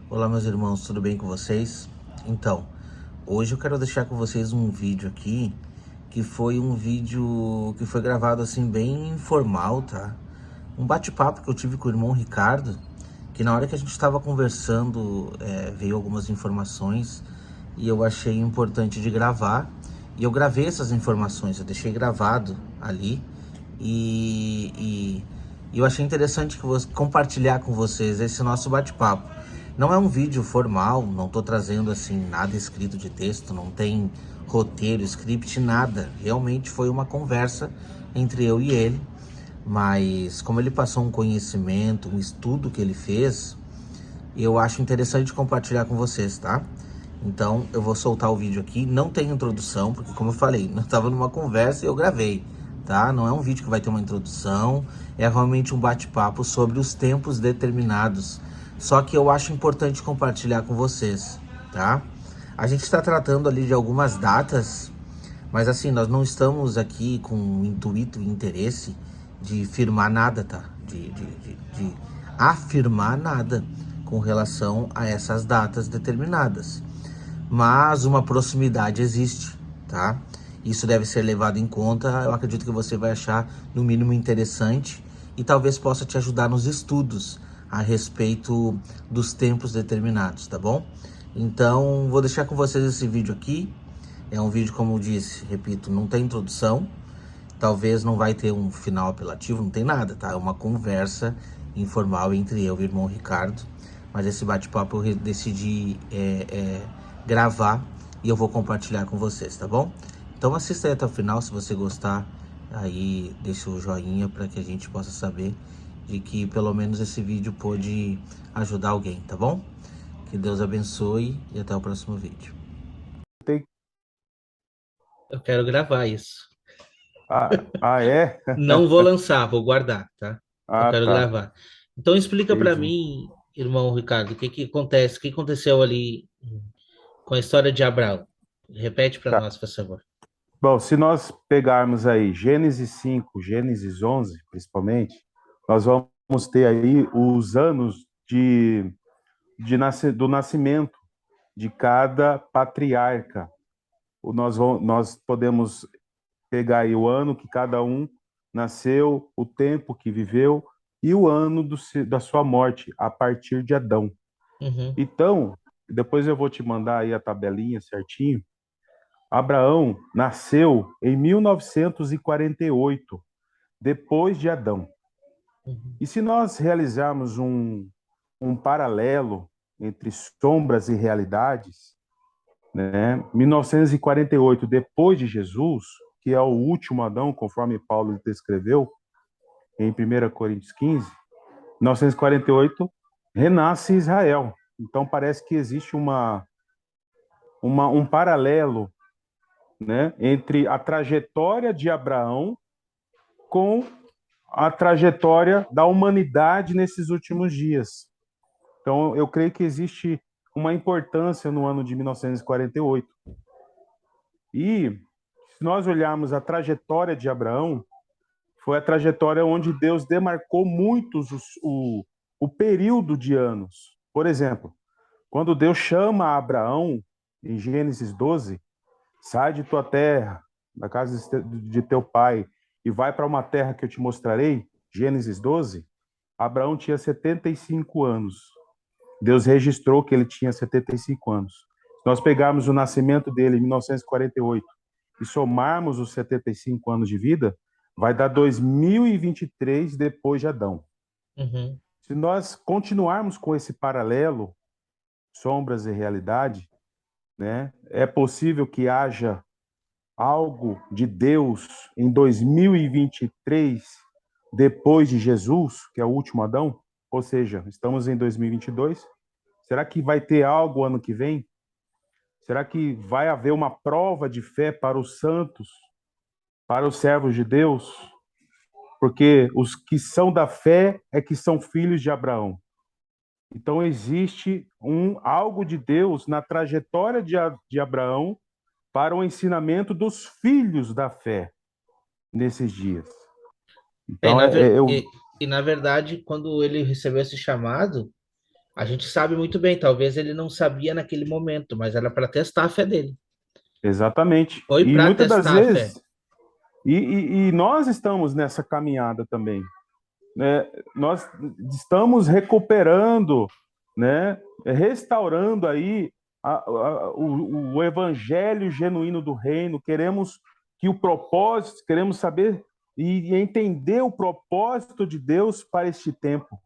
Olá, meus irmãos, tudo bem com vocês? Então, hoje eu quero deixar com vocês um vídeo aqui, que foi um vídeo que foi gravado assim bem informal, tá? Um bate-papo que eu tive com o irmão Ricardo, que na hora que a gente estava conversando, veio algumas informações e eu achei importante de gravar. E eu gravei essas informações, eu deixei gravado ali e eu achei interessante compartilhar com vocês esse nosso bate-papo. Não é um vídeo formal, não estou trazendo assim nada escrito de texto, não tem roteiro, script, nada. Realmente foi uma conversa entre eu e ele, mas como ele passou um conhecimento, um estudo que ele fez, eu acho interessante compartilhar com vocês, tá? Então eu vou soltar o vídeo aqui, não tem introdução, porque como eu falei, eu estava numa conversa e eu gravei, tá? Não é um vídeo que vai ter uma introdução, é realmente um bate-papo sobre os tempos determinados. Só que eu acho importante compartilhar com vocês, tá? A gente está tratando ali de algumas datas, mas assim, nós não estamos aqui com intuito e interesse de firmar nada, tá? De afirmar nada com relação a essas datas determinadas. Mas uma proximidade existe, tá? Isso deve ser levado em conta. Eu acredito que você vai achar, no mínimo, interessante e talvez possa te ajudar nos estudos a respeito dos tempos determinados, tá bom? Então, vou deixar com vocês esse vídeo aqui. É um vídeo, como eu disse, repito, não tem introdução, talvez não vai ter um final apelativo, não tem nada, tá? É uma conversa informal entre eu e o irmão Ricardo, mas esse bate-papo eu decidi gravar e eu vou compartilhar com vocês, tá bom? Então assista aí até o final, se você gostar, aí deixa o joinha para que a gente possa saber de que pelo menos esse vídeo pôde ajudar alguém, tá bom? Que Deus abençoe e até o próximo vídeo. Tem... Eu quero gravar isso. É? Não vou lançar, vou guardar, tá? Eu Ah, quero tá. gravar. Então explica para Entendi. mim, irmão Ricardo, o que que acontece, o que aconteceu ali com a história de Abraão. Repete para Tá. nós, por favor. Bom, se nós pegarmos aí Gênesis 5, Gênesis 11, principalmente, nós vamos ter aí os anos do nascimento de cada patriarca. Nós podemos pegar aí o ano que cada um nasceu, o tempo que viveu e o ano da sua morte, a partir de Adão. Uhum, Então, depois eu vou te mandar aí a tabelinha certinho. Abraão nasceu em 1948, depois de Adão. uhum, E se nós realizarmos um paralelo entre sombras e realidades, né? 1948, depois de Jesus, que é o último Adão, conforme Paulo descreveu em 1 Coríntios 15, 1948 renasce Israel. Então parece que existe um paralelo, né, entre a trajetória de Abraão com a trajetória da humanidade nesses últimos dias. Então, eu creio que existe uma importância no ano de 1948. E, se nós olharmos a trajetória de Abraão, foi a trajetória onde Deus demarcou o período de anos. Por exemplo, quando Deus chama Abraão, em Gênesis 12, sai de tua terra, da casa de teu pai, e vai para uma terra que eu te mostrarei, Gênesis 12, Abraão tinha 75 anos. Deus registrou que ele tinha 75 anos. Se nós pegarmos o nascimento dele em 1948 e somarmos os 75 anos de vida, vai dar 2023 depois de Adão. uhum. Se nós continuarmos com esse paralelo, sombras e realidade, né, é possível que haja algo de Deus em 2023, depois de Jesus, que é o último Adão? Ou seja, estamos em 2022. Será que vai ter algo ano que vem? Será que vai haver uma prova de fé para os santos, para os servos de Deus? Porque os que são da fé é que são filhos de Abraão. Então existe algo de Deus na trajetória de Abraão para o ensinamento dos filhos da fé nesses dias. É, Então, eu. na verdade, quando ele recebeu esse chamado, A gente sabe muito bem, talvez ele não sabia naquele momento, mas era para testar a fé dele. Exatamente. Foi E para muitas das testar a fé. vezes, e nós estamos nessa caminhada também, né? Nós estamos recuperando, né? Restaurando aí o evangelho genuíno do reino. Queremos que o propósito, queremos saber e entender o propósito de Deus para este tempo.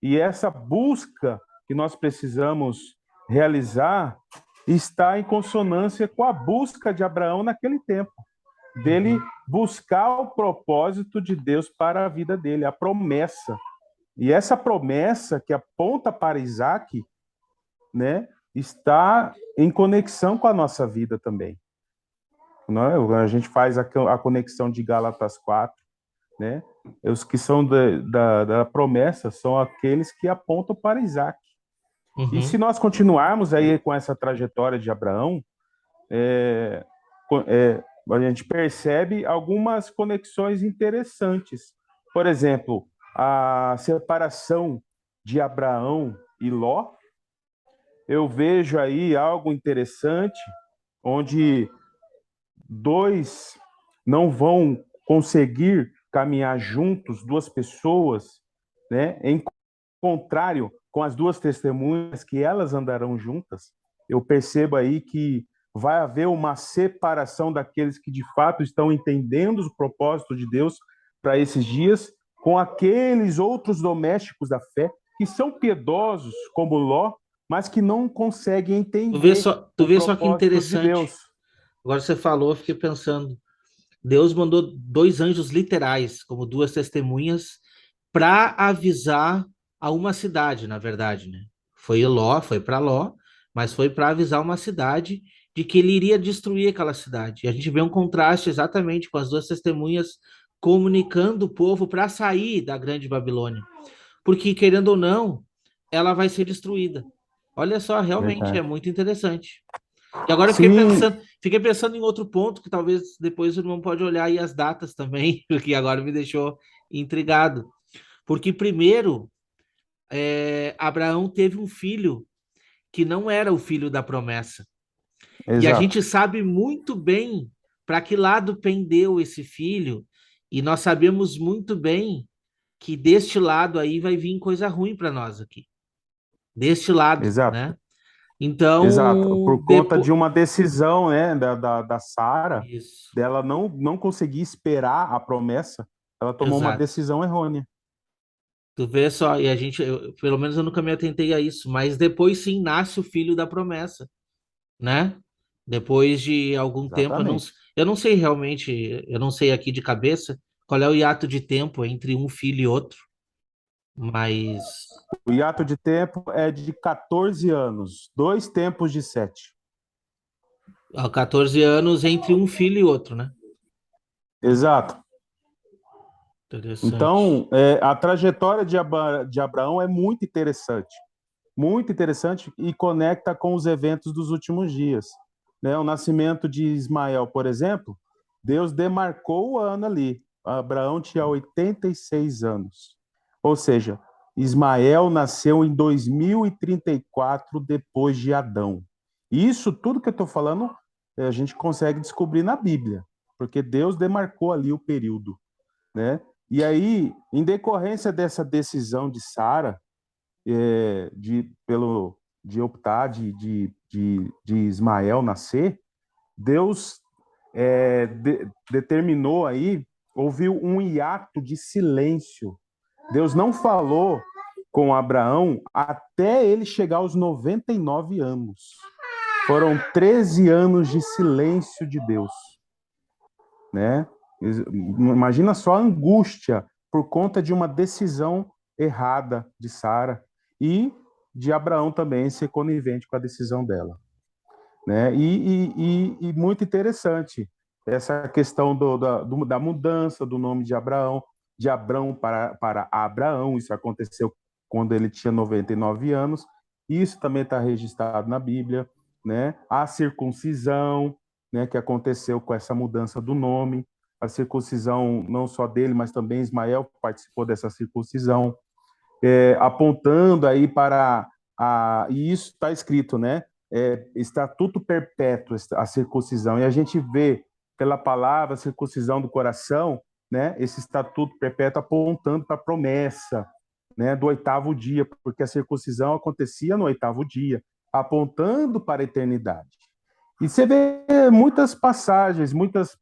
E essa busca que nós precisamos realizar está em consonância com a busca de Abraão naquele tempo, dele Uhum. buscar o propósito de Deus para a vida dele, a promessa. E essa promessa que aponta para Isaac, né, está em conexão com a nossa vida também. Não é? A gente faz a conexão de Gálatas 4, né? Os que são da promessa são aqueles que apontam para Isaac. E se Uhum. nós continuarmos aí com essa trajetória de Abraão, é, a gente percebe algumas conexões interessantes. Por exemplo, a separação de Abraão e Ló, eu vejo aí algo interessante, onde dois não vão conseguir caminhar juntos, duas pessoas, né? Em contrário com as duas testemunhas que elas andarão juntas, eu percebo aí que vai haver uma separação daqueles que de fato estão entendendo o propósito de Deus para esses dias, com aqueles outros domésticos da fé que são piedosos como Ló, mas que não conseguem entender Tu o vê só que propósito de interessante. Deus. Agora você falou, eu fiquei pensando. Deus mandou dois anjos literais, como duas testemunhas, para avisar a uma cidade, na verdade, né? Foi para Ló, mas foi para avisar uma cidade de que ele iria destruir aquela cidade. E a gente vê um contraste exatamente com as duas testemunhas comunicando o povo para sair da grande Babilônia. Porque, querendo ou não, ela vai ser destruída. Olha só, realmente é Verdade. muito interessante. E agora Sim, fiquei pensando em outro ponto que talvez depois o irmão pode olhar aí as datas também, porque agora me deixou intrigado. Porque primeiro, Abraão teve um filho que não era o filho da promessa. E a exato. gente sabe muito bem para que lado pendeu esse filho, e nós sabemos muito bem que deste lado aí vai vir coisa ruim para nós aqui. Deste lado, Exato. né? Exato, Então, por conta de depois. uma decisão, né, da Sara, Isso, dela não conseguir esperar a promessa, ela tomou uma exato. decisão errônea. Tu vê só, e a gente, pelo menos eu nunca me atentei a isso, mas depois sim nasce o filho da promessa, né? Depois de algum tempo, Exatamente. eu não sei realmente, eu não sei aqui de cabeça qual é o hiato de tempo entre um filho e outro, mas O hiato de tempo é de 14 anos, dois tempos de 7. há 14 anos entre um filho e outro, né? Exato. Interessante. Então, a trajetória de Abraão é muito interessante e conecta com os eventos dos últimos dias. Né? O nascimento de Ismael, por exemplo, Deus demarcou o ano ali. Abraão tinha 86 anos. Ou seja, Ismael nasceu em 2034 depois de Adão. E isso tudo que eu estou falando, a gente consegue descobrir na Bíblia, porque Deus demarcou ali o período. Né? E aí, em decorrência dessa decisão de Sara, de optar de Ismael nascer, Deus determinou aí, houve um hiato de silêncio. Deus não falou com Abraão até ele chegar aos 99 anos. Foram 13 anos de silêncio de Deus, né? Imagina só a angústia por conta de uma decisão errada de Sara e de Abraão também ser conivente com a decisão dela, né? E muito interessante essa questão da mudança do nome de Abrão para Abraão. Isso aconteceu quando ele tinha 99 anos. Isso também está registrado na Bíblia, né? A circuncisão, né, que aconteceu com essa mudança do nome, a circuncisão não só dele, mas também Ismael participou dessa circuncisão, apontando aí para e isso está escrito, né? Estatuto perpétuo, a circuncisão. E a gente vê pela palavra circuncisão do coração, né? Esse estatuto perpétuo apontando para a promessa, né? Do oitavo dia, porque a circuncisão acontecia no oitavo dia, apontando para a eternidade. E você vê muitas passagens, muitas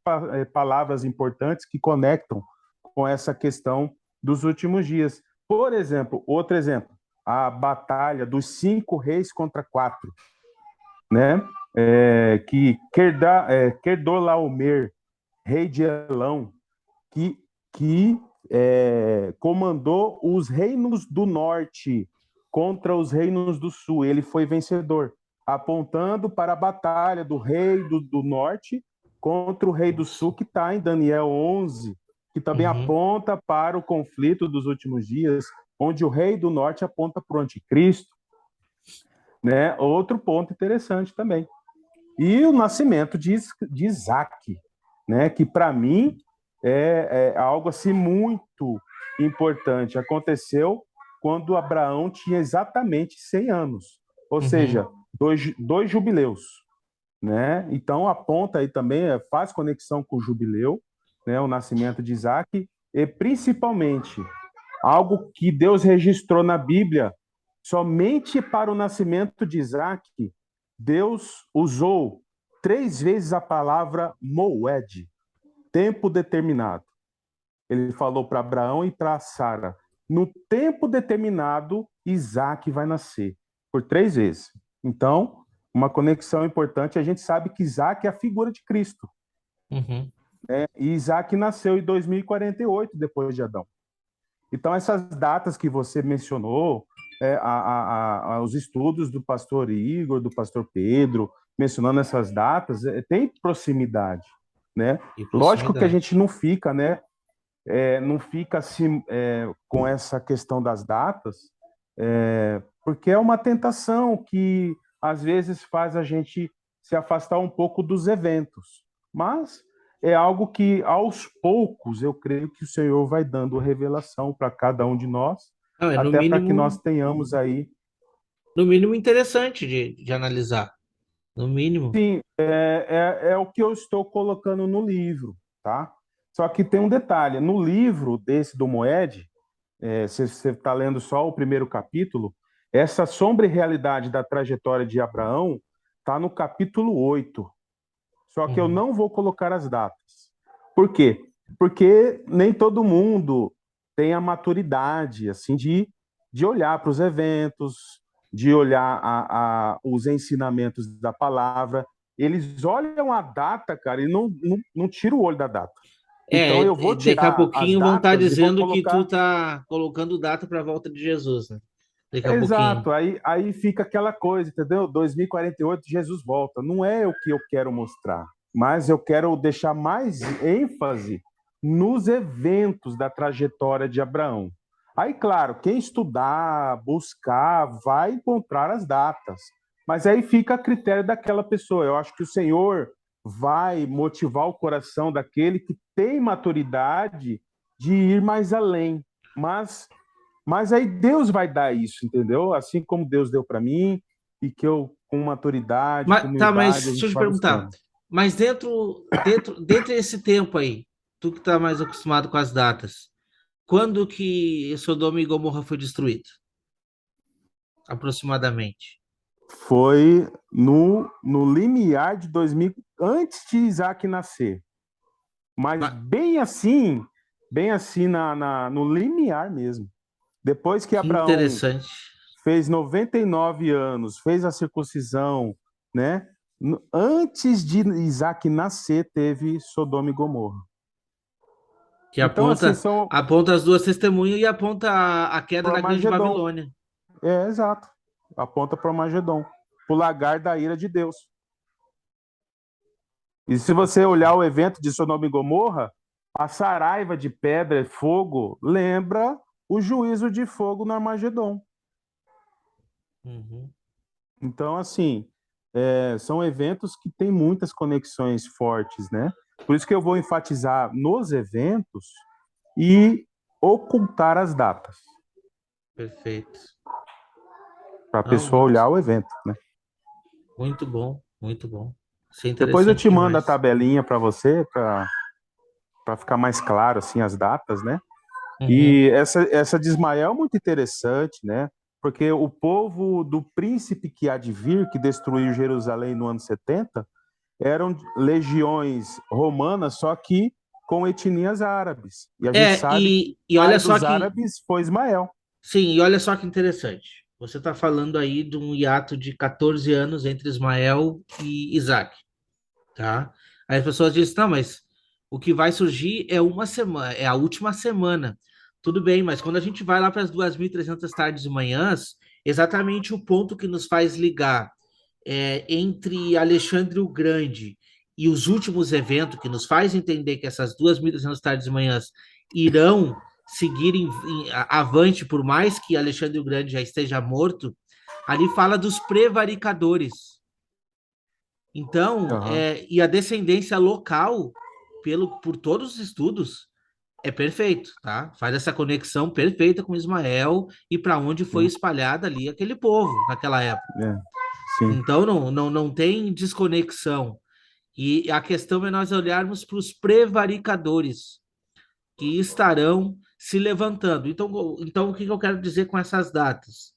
palavras importantes que conectam com essa questão dos últimos dias. Por exemplo, outro exemplo, a batalha dos 5 reis contra 4, né? Que Kedorlaomer, rei de Elão, que comandou os reinos do norte contra os reinos do sul. Ele foi vencedor, apontando para a batalha do rei do norte contra o rei do sul, que está em Daniel 11, que também aponta para o conflito dos últimos dias, onde o rei do norte aponta para o anticristo, né? Outro ponto interessante também. E o nascimento de Isaac, né? Que para mim é algo assim muito importante. Aconteceu quando Abraão tinha exatamente 100 anos, ou seja, dois jubileus, né? Então aponta aí também, faz conexão com o jubileu, né? O nascimento de Isaac, e principalmente algo que Deus registrou na Bíblia, somente para o nascimento de Isaac, Deus usou 3 vezes a palavra moed, tempo determinado. Ele falou para Abraão e para Sara: no tempo determinado, Isaac vai nascer, por 3 vezes. Então, uma conexão importante, a gente sabe que Isaac é a figura de Cristo. Né? E Isaac nasceu em 2048, depois de Adão. Então, essas datas que você mencionou, os estudos do pastor Igor, do pastor Pedro, mencionando essas datas, tem proximidade, né? Lógico que a gente não fica, né? Não fica assim com essa questão das datas, porque é uma tentação que às vezes faz a gente se afastar um pouco dos eventos. Mas é algo que aos poucos eu creio que o Senhor vai dando revelação para cada um de nós, Não, é até para que nós tenhamos aí. no mínimo interessante de analisar. No mínimo. Sim, é o que eu estou colocando no livro, tá? Só que tem um detalhe: no livro desse do Moed, se você está lendo só o primeiro capítulo, essa sombra e realidade da trajetória de Abraão está no capítulo 8. Só que eu não vou colocar as datas. Por quê? Porque nem todo mundo tem a maturidade assim de olhar para os eventos, de olhar os ensinamentos da palavra. Eles olham a data, cara, e não tiram o olho da data. Então eu vou Daqui a tirar as pouquinho vão estar datas e vou dizendo que tu colocar. tá colocando data para a volta de Jesus, né? Daqui a pouquinho. Exato, aí fica aquela coisa, entendeu? 2048, Jesus volta. Não é o que eu quero mostrar, mas eu quero deixar mais ênfase nos eventos da trajetória de Abraão. Aí, claro, quem estudar, buscar, vai encontrar as datas, mas aí fica a critério daquela pessoa. Eu acho que o Senhor vai motivar o coração daquele que tem maturidade de ir mais além, mas aí Deus vai dar isso, entendeu? Assim como Deus deu para mim, e que eu, com maturidade, com Mas, tá, mas humildade, a deixa eu gente te vai perguntar. buscando. Mas dentro desse tempo aí, tu que tá mais acostumado com as datas, quando que Sodoma e Gomorra foi destruído? Aproximadamente. Foi no limiar de 2000, antes de Isaac nascer. Mas Mas, bem assim no limiar mesmo. Depois que que Abraão interessante. fez 99 anos, fez a circuncisão, né? Antes de Isaac nascer, teve Sodoma e Gomorra. Que Então, assim, aponta as duas testemunhas e aponta a queda para o da Grande Armagedon. Babilônia. Exato. Aponta para o Armagedon, o lagar da ira de Deus. E se você olhar o evento de Sodoma e Gomorra, a saraiva de pedra e fogo lembra o juízo de fogo no Armagedon. Então, assim, são eventos que têm muitas conexões fortes, né? Por isso que eu vou enfatizar nos eventos e ocultar as datas. Perfeito. para a Não, pessoa olhar o evento, né? muito bom, muito bom. Isso é Depois eu interessante te mando a demais. tabelinha para você, para ficar mais claro assim as datas, né? Uhum. E essa de Ismael é muito interessante, né? Porque o povo do príncipe que há de vir, que destruiu Jerusalém no ano 70, eram legiões romanas, só que com etnias árabes. E a gente sabe que o E olha pai só dos que, árabes foi Ismael. sim, e olha só que interessante. Você está falando aí de um hiato de 14 anos entre Ismael e Isaac, tá? Aí as pessoas dizem, não, mas o que vai surgir é uma semana, é a última semana. Tudo bem, mas quando a gente vai lá para as 2.300 tardes e manhãs, exatamente o ponto que nos faz ligar entre Alexandre o Grande e os últimos eventos, que nos faz entender que essas 2.300 tardes e manhãs irão seguir avante, por mais que Alexandre o Grande já esteja morto, ali fala dos prevaricadores. Então, Aham. e a descendência local, por todos os estudos, é perfeito, tá? Faz essa conexão perfeita com Ismael e para onde foi Sim, espalhada ali aquele povo naquela época. é, sim. Então, não tem desconexão. E a questão é nós olharmos para os prevaricadores que estarão se levantando. Então, o que eu quero dizer com essas datas?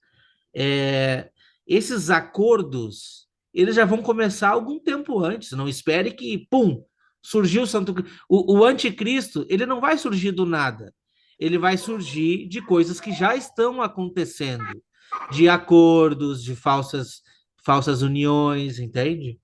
É, esses acordos, eles já vão começar algum tempo antes. Não espere que, pum, surgiu o Santo... O anticristo, ele não vai surgir do nada. Ele vai surgir de coisas que já estão acontecendo, de acordos, de falsas uniões, entende?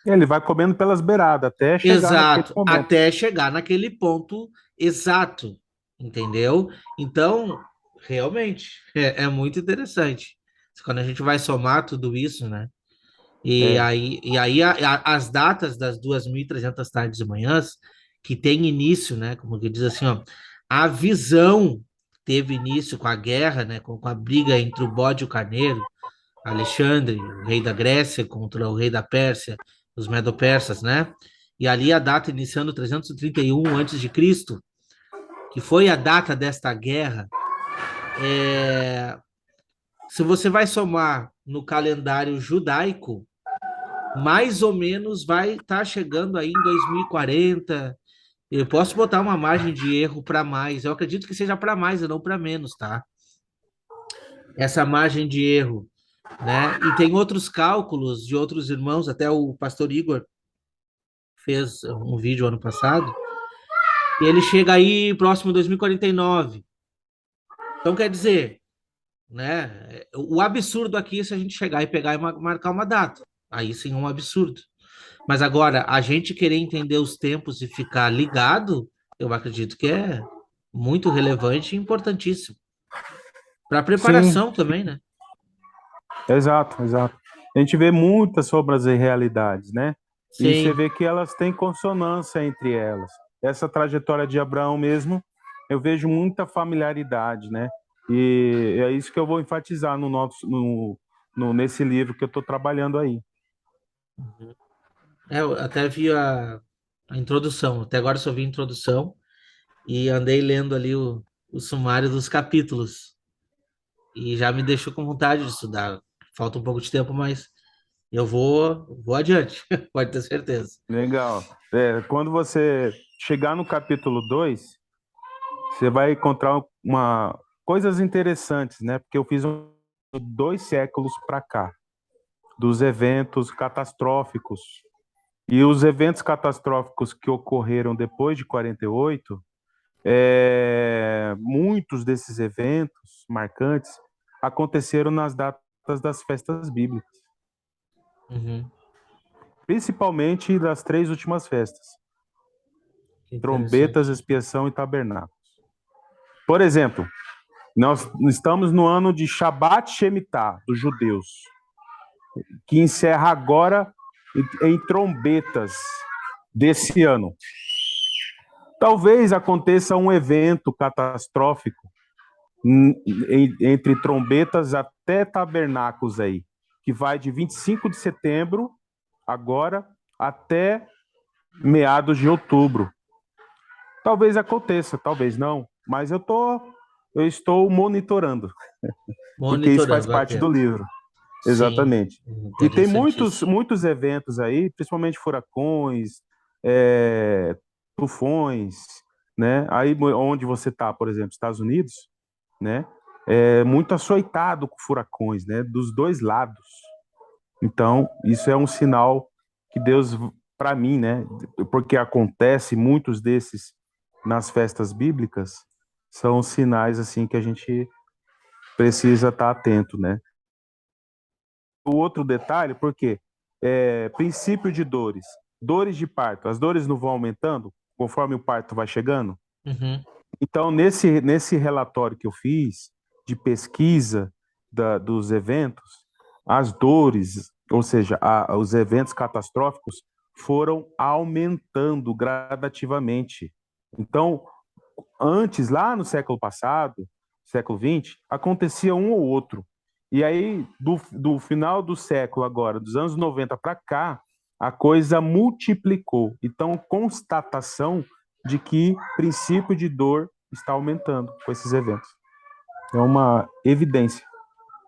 Ele vai comendo pelas beiradas até chegar naquele Exato, momento. até chegar naquele ponto exato, entendeu? Então, realmente, é muito interessante. Quando a gente vai somar tudo isso, né? É, E aí as datas das 2.300 tardes e manhãs, que tem início, né? Como que diz assim, ó, a visão teve início com a guerra, né? Com a briga entre o bode e o carneiro, Alexandre, o rei da Grécia, contra o rei da Pérsia, os medo-persas, né? E ali a data iniciando 331 antes de Cristo, que foi a data desta guerra. É... Se você vai somar no calendário judaico, mais ou menos vai estar chegando aí em 2040. Eu posso botar uma margem de erro para mais. Eu acredito que seja para mais e não para menos, tá? Essa margem de erro, né? E tem outros cálculos de outros irmãos, até o pastor Igor fez um vídeo ano passado, e ele chega aí próximo de 2049. Então quer dizer, né? O absurdo aqui é se a gente chegar e pegar e marcar uma data. Aí sim é um absurdo. Mas agora, a gente querer entender os tempos e ficar ligado, eu acredito que é muito relevante e importantíssimo. Para sim, preparação também, né? exato, exato. A gente vê muitas sobre as irrealidades, né? E você Sim. vê que elas têm consonância entre elas. Essa trajetória de Abraão mesmo, eu vejo muita familiaridade, né? E é isso que eu vou enfatizar nesse livro que eu estou trabalhando aí. Eu até vi a introdução, até agora só vi a introdução e andei lendo ali o sumário dos capítulos e já me deixou com vontade de estudar. Falta um pouco de tempo, mas eu vou adiante, pode ter certeza. Legal. Quando você chegar no capítulo 2, você vai encontrar coisas interessantes, né? Porque eu fiz 2 séculos para cá, dos eventos catastróficos. E os eventos catastróficos que ocorreram depois de 48, muitos desses eventos marcantes aconteceram nas datas das festas bíblicas, Uhum. principalmente das 3 últimas festas: Que trombetas, interessante. expiação e tabernáculo. Por exemplo, nós estamos no ano de Shabat Shemitah, dos judeus, que encerra agora em trombetas desse ano. Talvez aconteça um evento catastrófico entre trombetas até tabernáculos aí, que vai de 25 de setembro, agora, até meados de outubro. Talvez aconteça, talvez não, mas eu estou monitorando, porque isso faz Monitorando, parte do atento. livro. Sim, Exatamente. E tem muitos, interessantíssimo. muitos eventos aí, principalmente furacões, tufões, né? Aí onde você está, por exemplo, Estados Unidos, né? É muito açoitado com furacões, né? Dos dois lados. Então, isso é um sinal que Deus, para mim, né? Porque acontece muitos desses nas festas bíblicas, são sinais assim que a gente precisa estar atento, né? O outro detalhe, porque princípio de dores, dores de parto, as dores não vão aumentando conforme o parto vai chegando. Uhum. Então, nesse relatório que eu fiz de pesquisa dos eventos, as dores, ou seja, os eventos catastróficos, foram aumentando gradativamente. Então, antes, lá no século passado, século XX, acontecia um ou outro. E aí, do final do século agora, dos anos 90 para cá, a coisa multiplicou. Então, constatação de que princípio de dor está aumentando com esses eventos. É uma evidência.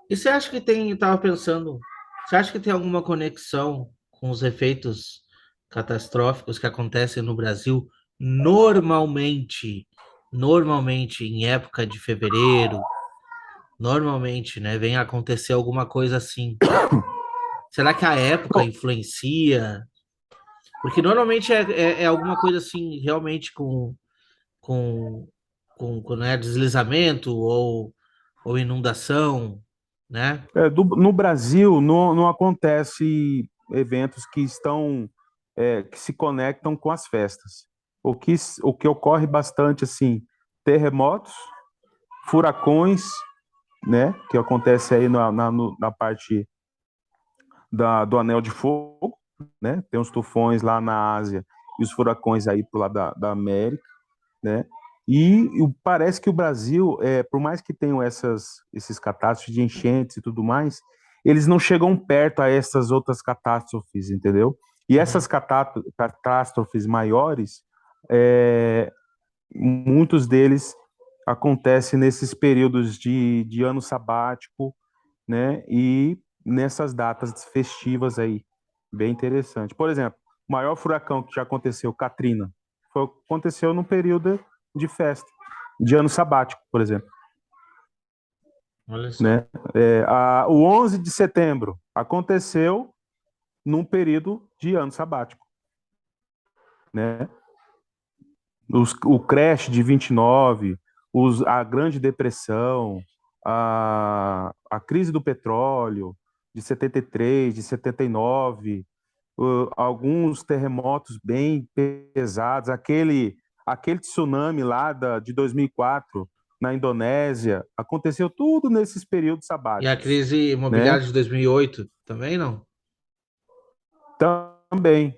E você acha que tem, estava pensando, você acha que tem alguma conexão com os efeitos catastróficos que acontecem no Brasil normalmente, normalmente em época de fevereiro, normalmente, né, vem acontecer alguma coisa assim. Será que a época influencia? Porque normalmente é alguma coisa assim, realmente com, né, deslizamento ou inundação, né? No Brasil, não acontece eventos que estão que se conectam com as festas. O que ocorre bastante assim, terremotos, furacões, né, que acontece aí na parte do Anel de Fogo, né? Tem os tufões lá na Ásia e os furacões aí pro lado da América, né? E parece que o Brasil, por mais que tenham esses catástrofes de enchentes e tudo mais, eles não chegam perto a essas outras catástrofes, entendeu? E essas Uhum. catástrofes maiores, é, muitos deles acontecem nesses períodos de ano sabático, né? E nessas datas festivas aí, bem interessante. Por exemplo, o maior furacão que já aconteceu, Katrina, aconteceu num período de festa, de ano sabático, por exemplo, Olha só. né? O 11 de setembro aconteceu num período de ano sabático, né? O crash de 29, a Grande Depressão, a crise do petróleo de 73, de 79, alguns terremotos bem pesados, aquele tsunami lá de 2004 na Indonésia, aconteceu tudo nesses períodos E a sabáticos, crise né? imobiliária de 2008 também não? Também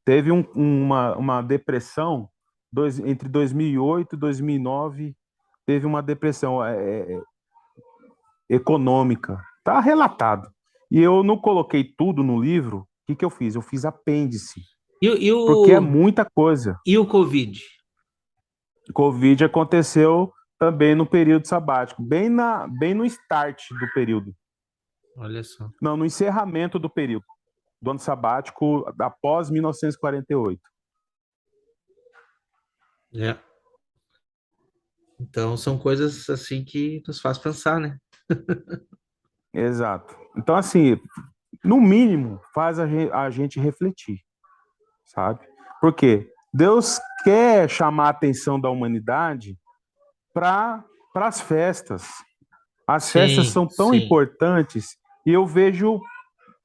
teve uma depressão entre 2008 e 2009, teve uma depressão econômica. Está relatado. E eu não coloquei tudo no livro. O que eu fiz? Eu fiz apêndice, E, o- e porque é o, muita coisa. e o Covid? Covid aconteceu também no período sabático, bem no start do período. Olha só. Não, no encerramento do período, do ano sabático após 1948. É. Então são coisas assim que nos faz pensar, né? Exato. Então, assim, no mínimo, faz a gente refletir, sabe? Porque Deus quer chamar a atenção da humanidade para as festas. As festas Sim, são tão sim. importantes e eu vejo,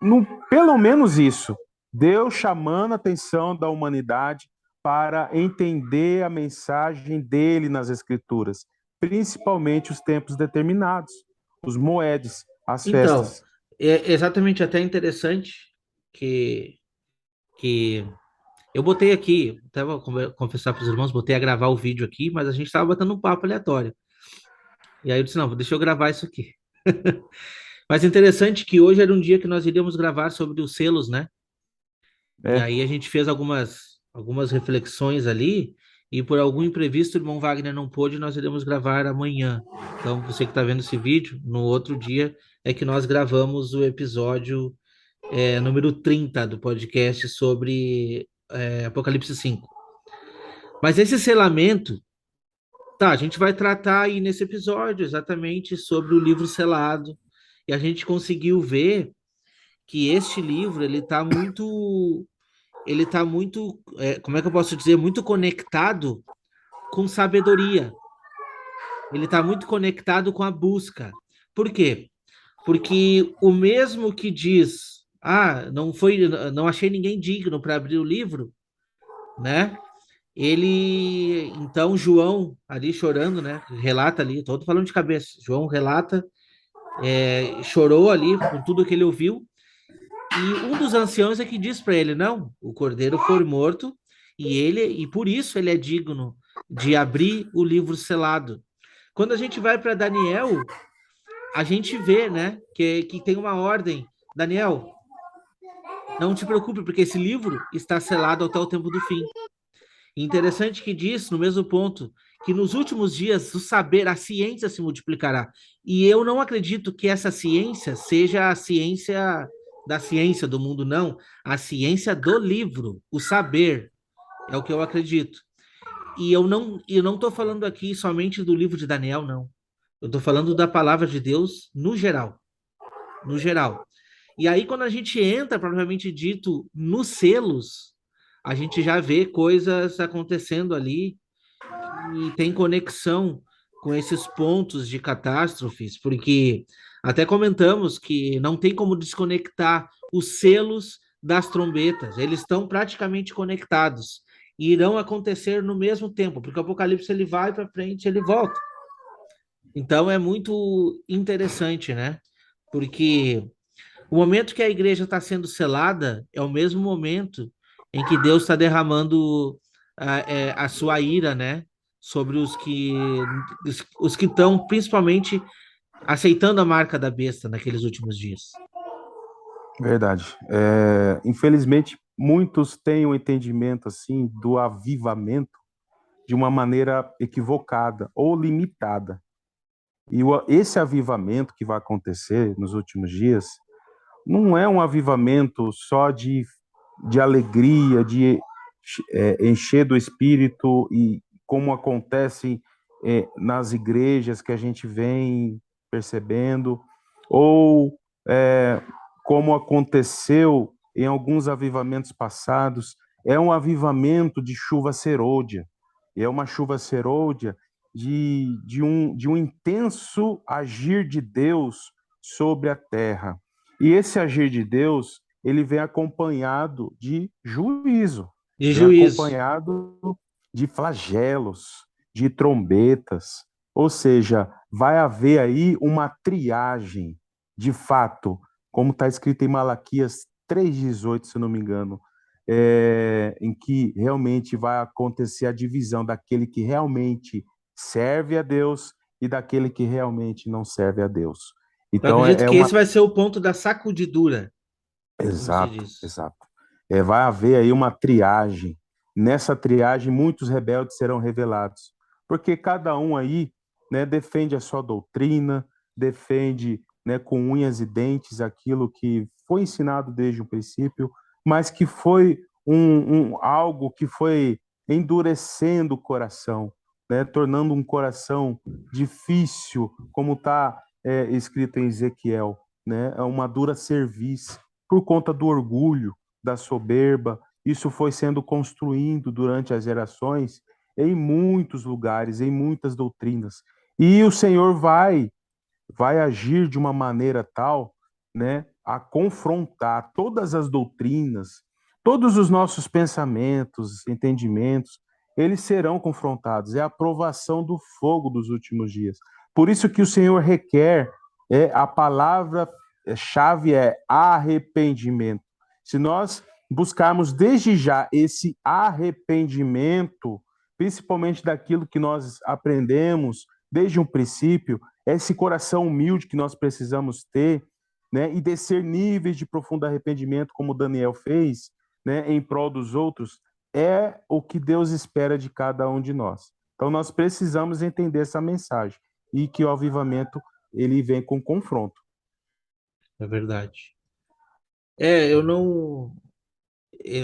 no, pelo menos isso, Deus chamando a atenção da humanidade para entender a mensagem dele nas Escrituras, principalmente os tempos determinados, os moedes, as Então, festas. é exatamente até interessante que, que eu botei aqui, até vou confessar para os irmãos, botei a gravar o vídeo aqui, mas a gente estava batendo um papo aleatório. E aí eu disse, não, deixa eu gravar isso aqui. Mas interessante que hoje era um dia que nós iríamos gravar sobre os selos, né? E É, aí a gente fez algumas reflexões ali, e por algum imprevisto o irmão Wagner não pôde, nós iremos gravar amanhã. Então, você que está vendo esse vídeo, no outro dia é que nós gravamos o episódio número 30 do podcast sobre Apocalipse 5. Mas esse selamento, tá, a gente vai tratar aí nesse episódio exatamente sobre o livro selado, e a gente conseguiu ver que este livro, ele tá muito, como é que eu posso dizer, muito conectado com sabedoria. Ele está muito conectado com a busca. Por quê? Porque o mesmo que diz, não achei ninguém digno para abrir o livro, né? Então, João, ali chorando, né? Relata ali, todo falando de cabeça. João relata, chorou ali com tudo que ele ouviu. E um dos anciãos é que diz para ele: não, o cordeiro foi morto e por isso ele é digno de abrir o livro selado. Quando a gente vai para Daniel, a gente vê, né, que tem uma ordem. Daniel, não te preocupe, porque esse livro está selado até o tempo do fim. Interessante que diz, no mesmo ponto, que nos últimos dias o saber, a ciência se multiplicará. E eu não acredito que essa ciência seja a ciência da ciência do mundo, não. A ciência do livro, o saber, é o que eu acredito. E eu não estou falando aqui somente do livro de Daniel, não. Eu estou falando da palavra de Deus no geral. No geral. E aí, quando a gente entra, propriamente dito, nos selos, a gente já vê coisas acontecendo ali que tem conexão com esses pontos de catástrofes, porque até comentamos que não tem como desconectar os selos das trombetas, eles estão praticamente conectados e irão acontecer no mesmo tempo, porque o Apocalipse ele vai para frente, ele volta. Então é muito interessante, né? Porque o momento que a igreja está sendo selada é o mesmo momento em que Deus está derramando a sua ira, né? Sobre os que estão principalmente aceitando a marca da besta naqueles últimos dias. Verdade. Infelizmente, muitos têm o entendimento assim do avivamento de uma maneira equivocada ou limitada. E esse avivamento que vai acontecer nos últimos dias não é um avivamento só de alegria, de encher do espírito, e como acontece nas igrejas que a gente vem percebendo, ou como aconteceu em alguns avivamentos passados. É um avivamento de chuva serôdia, é uma chuva serôdia de um intenso agir de Deus sobre a terra. E esse agir de Deus, ele vem acompanhado de juízo, De vem juízo. acompanhado de flagelos, de trombetas. Ou seja, vai haver aí uma triagem, de fato, como está escrito em Malaquias 3,18, se não me engano, em que realmente vai acontecer a divisão daquele que realmente serve a Deus e daquele que realmente não serve a Deus. Eu Então, acredito que esse vai ser o ponto da sacudidura, como se exato, diz. exato. Vai haver aí uma triagem. Nessa triagem, muitos rebeldes serão revelados, porque cada um aí, né, defende a sua doutrina, defende, né, com unhas e dentes aquilo que foi ensinado desde o princípio, mas que foi algo que foi endurecendo o coração, né, tornando um coração difícil, como está escrito em Ezequiel, né, é uma dura cerviz, por conta do orgulho, da soberba. Isso foi sendo construído durante as gerações em muitos lugares, em muitas doutrinas. E o Senhor vai agir de uma maneira tal, né, a confrontar todas as doutrinas, todos os nossos pensamentos, entendimentos, eles serão confrontados. É a provação do fogo dos últimos dias. Por isso que o Senhor requer a palavra chave é arrependimento. Se nós buscarmos desde já esse arrependimento, principalmente daquilo que nós aprendemos desde um princípio, esse coração humilde que nós precisamos ter, né, e descer níveis de profundo arrependimento, como Daniel fez, né, em prol dos outros, é o que Deus espera de cada um de nós. Então nós precisamos entender essa mensagem e que o avivamento ele vem com confronto. É verdade. Eu não.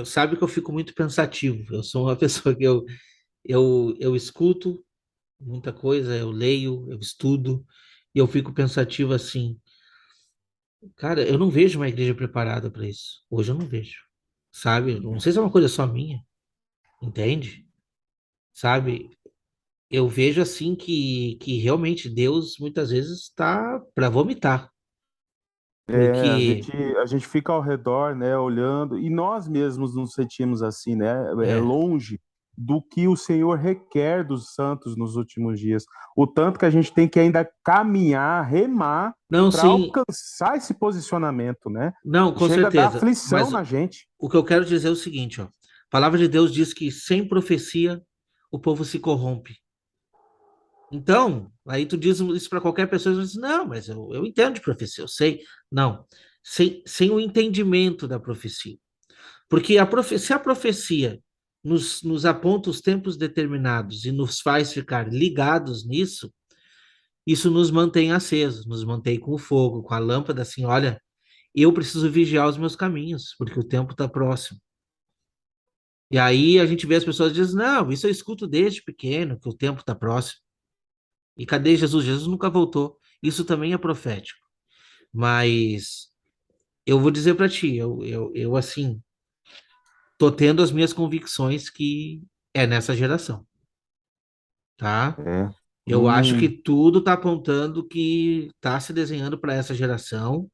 Sabe que eu fico muito pensativo. Eu sou uma pessoa que eu escuto muita coisa, eu leio, eu estudo, e eu fico pensativo assim. Cara, eu não vejo uma igreja preparada para isso. Hoje eu não vejo. Sabe? Não sei se é uma coisa só minha, entende? Sabe? Eu vejo assim que realmente Deus muitas vezes está para vomitar. É, Porque, a gente fica ao redor, né, olhando, e nós mesmos nos sentimos assim, né, é, longe do que o Senhor requer dos santos nos últimos dias. O tanto que a gente tem que ainda caminhar, remar, não, para sim, alcançar esse posicionamento, né? não, com Chega a dar certeza. aflição Mas na gente. o que eu quero dizer é o seguinte, ó. A palavra de Deus diz que sem profecia o povo se corrompe. Então, aí tu diz isso para qualquer pessoa, e diz, não, mas eu entendo de profecia, eu sei. Não, sem o entendimento da profecia. Porque se a profecia nos aponta os tempos determinados e nos faz ficar ligados nisso, isso nos mantém acesos, nos mantém com o fogo, com a lâmpada, assim, olha, eu preciso vigiar os meus caminhos, porque o tempo está próximo. E aí a gente vê as pessoas dizendo, não, isso eu escuto desde pequeno, que o tempo está próximo. E cadê Jesus? Jesus nunca voltou. Isso também é profético. Mas eu vou dizer para ti, eu assim, tô tendo as minhas convicções que é nessa geração, tá? É. Eu acho que Hum, tudo está apontando que está se desenhando para essa geração,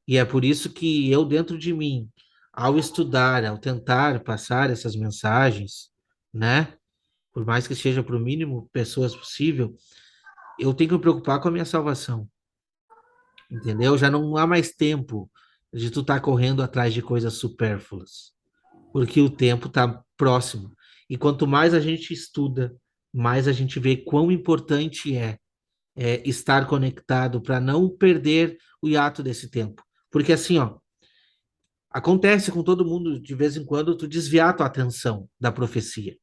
e é por isso que eu, dentro de mim, ao estudar, ao tentar passar essas mensagens, né? Por mais que seja para o mínimo pessoas possível, eu tenho que me preocupar com a minha salvação, entendeu? Já não há mais tempo de tu estar correndo atrás de coisas supérfluas, porque o tempo está próximo. E quanto mais a gente estuda, mais a gente vê quão importante é estar conectado para não perder o hiato desse tempo. Porque assim, ó, acontece com todo mundo de vez em quando tu desviar a tua atenção da profecia,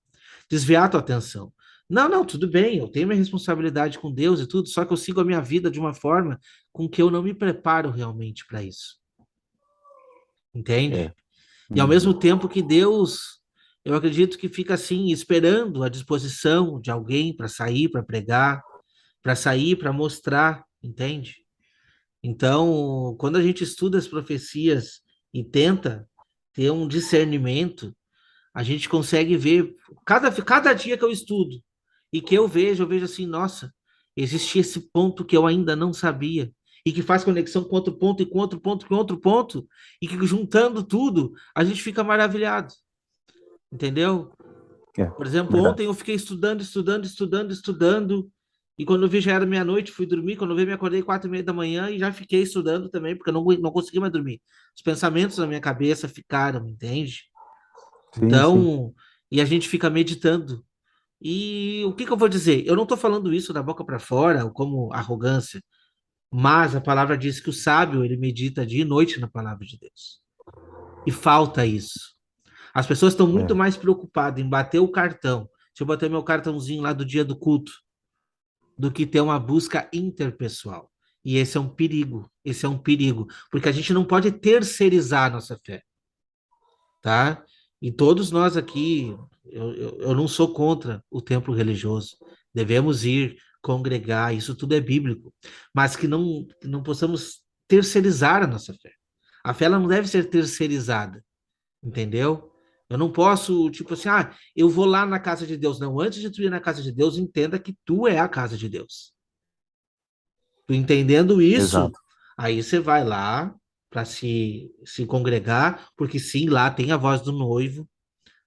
desviar a tua atenção. Não, não, tudo bem, eu tenho minha responsabilidade com Deus e tudo, só que eu sigo a minha vida de uma forma com que eu não me preparo realmente para isso, entende? é. E ao mesmo Uhum. tempo que Deus, eu acredito que fica assim, esperando a disposição de alguém para sair, para pregar, para sair, para mostrar, entende? Então, quando a gente estuda as profecias e tenta ter um discernimento, a gente consegue ver, cada dia que eu estudo e que eu vejo assim, nossa, existe esse ponto que eu ainda não sabia, e que faz conexão com outro ponto, e com outro ponto, com outro ponto, e que juntando tudo, a gente fica maravilhado, entendeu? É, Por exemplo, verdade. ontem eu fiquei estudando, e quando eu vi já era meia-noite, fui dormir, quando eu vi me acordei 4:30 da manhã e já fiquei estudando também, porque eu não consegui mais dormir. Os pensamentos na minha cabeça ficaram, entende? Sim, sim. Então, e a gente fica meditando. E o que que eu vou dizer? Eu não estou falando isso da boca para fora, ou como arrogância, mas a palavra diz que o sábio, ele medita dia e noite na palavra de Deus. E falta isso. As pessoas estão muito É. mais preocupadas em bater o cartão. Deixa eu bater meu cartãozinho lá do dia do culto, do que ter uma busca interpessoal. E esse é um perigo. Esse é um perigo, porque a gente não pode terceirizar a nossa fé, tá? E todos nós aqui, eu não sou contra o templo religioso. Devemos ir congregar, isso tudo é bíblico, mas que não possamos terceirizar a nossa fé. A fé ela não deve ser terceirizada, entendeu? Eu não posso, tipo assim, eu vou lá na casa de Deus. Não, antes de tu ir na casa de Deus, entenda que tu é a casa de Deus. Tu entendendo isso, Exato. aí você vai lá para se congregar, porque sim, lá tem a voz do noivo,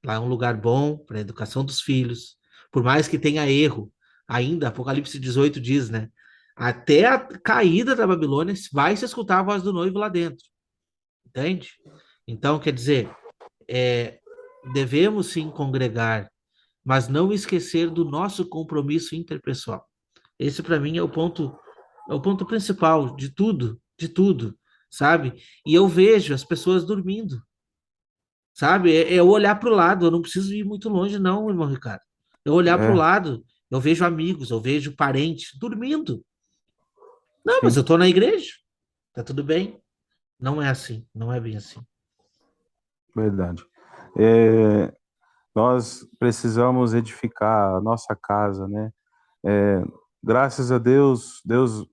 lá é um lugar bom para a educação dos filhos. Por mais que tenha erro, ainda, Apocalipse 18 diz, né? Até a caída da Babilônia vai se escutar a voz do noivo lá dentro, entende? Então, quer dizer, é, devemos sim congregar, mas não esquecer do nosso compromisso interpessoal. Esse para mim é o ponto principal de tudo, sabe? E eu vejo as pessoas dormindo. sabe? É eu olhar para o lado, eu não preciso ir muito longe, não, irmão Ricardo. Eu olhar para o É, lado, eu vejo amigos, eu vejo parentes dormindo. Não, mas eu sim, estou na igreja, tá tudo bem. Não é assim, não é bem assim. verdade. É, nós precisamos edificar a nossa casa, né? É, graças a Deus, Deus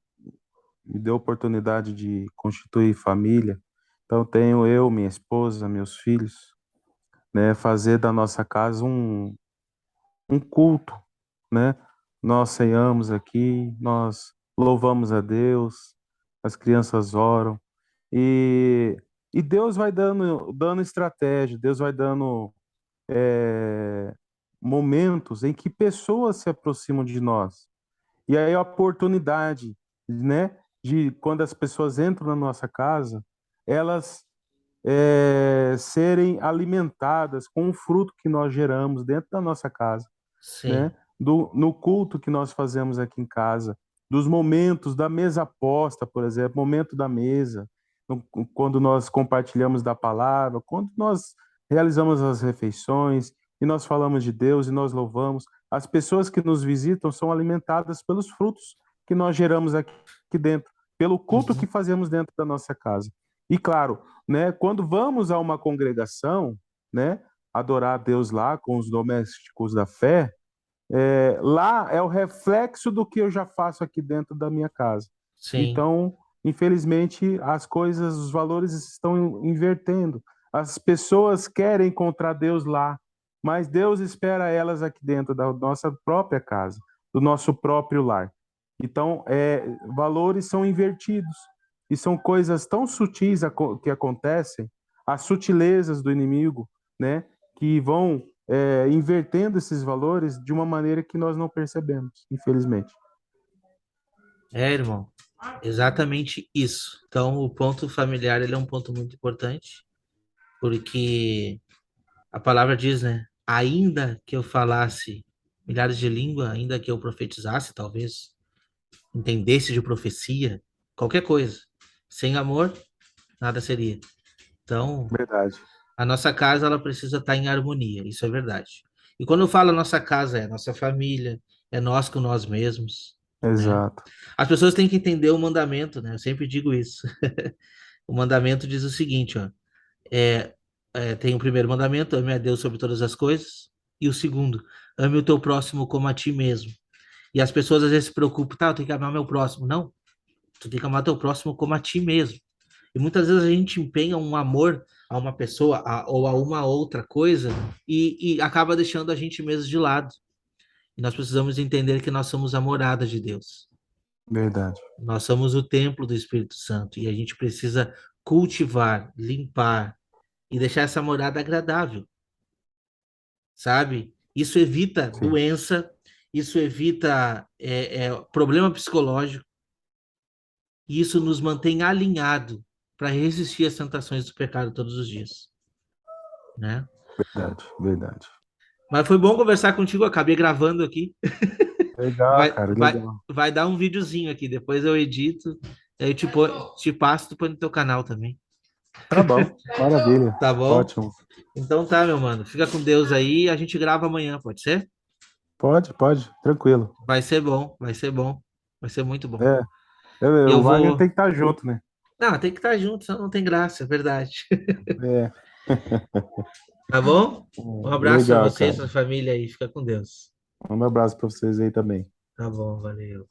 me deu a oportunidade de constituir família. Então tenho eu, minha esposa, meus filhos, né? Fazer da nossa casa um culto, né? Nós ceiamos aqui, nós louvamos a Deus, as crianças oram e, e Deus vai dando estratégia, Deus vai dando é, momentos em que pessoas se aproximam de nós. E aí a oportunidade, né, de quando as pessoas entram na nossa casa, elas serem alimentadas com o fruto que nós geramos dentro da nossa casa, né? Sim, No culto que nós fazemos aqui em casa, dos momentos da mesa posta, por exemplo, momento da mesa, quando nós compartilhamos da palavra, quando nós realizamos as refeições e nós falamos de Deus e nós louvamos, as pessoas que nos visitam são alimentadas pelos frutos que nós geramos aqui dentro, pelo culto que uhum, fazemos dentro da nossa casa. E claro, né, quando vamos a uma congregação, né, adorar a Deus lá com os domésticos da fé, lá é o reflexo do que eu já faço aqui dentro da minha casa. sim. Então, infelizmente, as coisas, os valores estão invertendo. As pessoas querem encontrar Deus lá, mas Deus espera elas aqui dentro da nossa própria casa, do nosso próprio lar. Então, valores são invertidos e são coisas tão sutis que acontecem, as sutilezas do inimigo, né, que vão invertendo esses valores de uma maneira que nós não percebemos, infelizmente. É, irmão, exatamente isso. Então, o ponto familiar, ele é um ponto muito importante, porque a palavra diz, né? Ainda que eu falasse milhares de línguas, ainda que eu profetizasse, talvez, entendesse de profecia, qualquer coisa. Sem amor, nada seria. Então, Verdade. a nossa casa, ela precisa estar em harmonia, isso é verdade. E quando eu falo nossa casa, é nossa família, é nós com nós mesmos, né? Exato. As pessoas têm que entender o mandamento, né? Eu sempre digo isso. O mandamento diz o seguinte, ó. Tem o primeiro mandamento, ame a Deus sobre todas as coisas. E o segundo, ame o teu próximo como a ti mesmo. E as pessoas às vezes se preocupam, tá, eu tenho que amar meu próximo. Não, tu tem que amar teu próximo como a ti mesmo. E muitas vezes a gente empenha um amor a uma pessoa ou a uma outra coisa e acaba deixando a gente mesmo de lado. E nós precisamos entender que nós somos a morada de Deus. Verdade. Nós somos o templo do Espírito Santo e a gente precisa cultivar, limpar e deixar essa morada agradável, sabe? Isso evita Sim. doença, isso evita problema psicológico e isso nos mantém alinhado para resistir às tentações do pecado todos os dias, né? Verdade. Verdade. Mas foi bom conversar contigo, eu acabei gravando aqui. Legal, Vai, cara. vai, Legal. vai dar um videozinho aqui, depois eu edito, aí eu te passo, tu põe no teu canal também. Tá bom. Maravilha. Tá bom? Ótimo. Então tá, meu mano. Fica com Deus aí, a gente grava amanhã, pode ser? Pode, pode. Tranquilo. Vai ser bom, vai ser bom. Vai ser muito bom. É. Eu O Wagner tem vou. que estar junto, né? Não, tem que estar junto, senão não tem graça, é verdade. É. Tá bom? Um abraço pra Legal, vocês, cara. sua família aí. Fica com Deus. Um abraço para vocês aí também. Tá bom, valeu.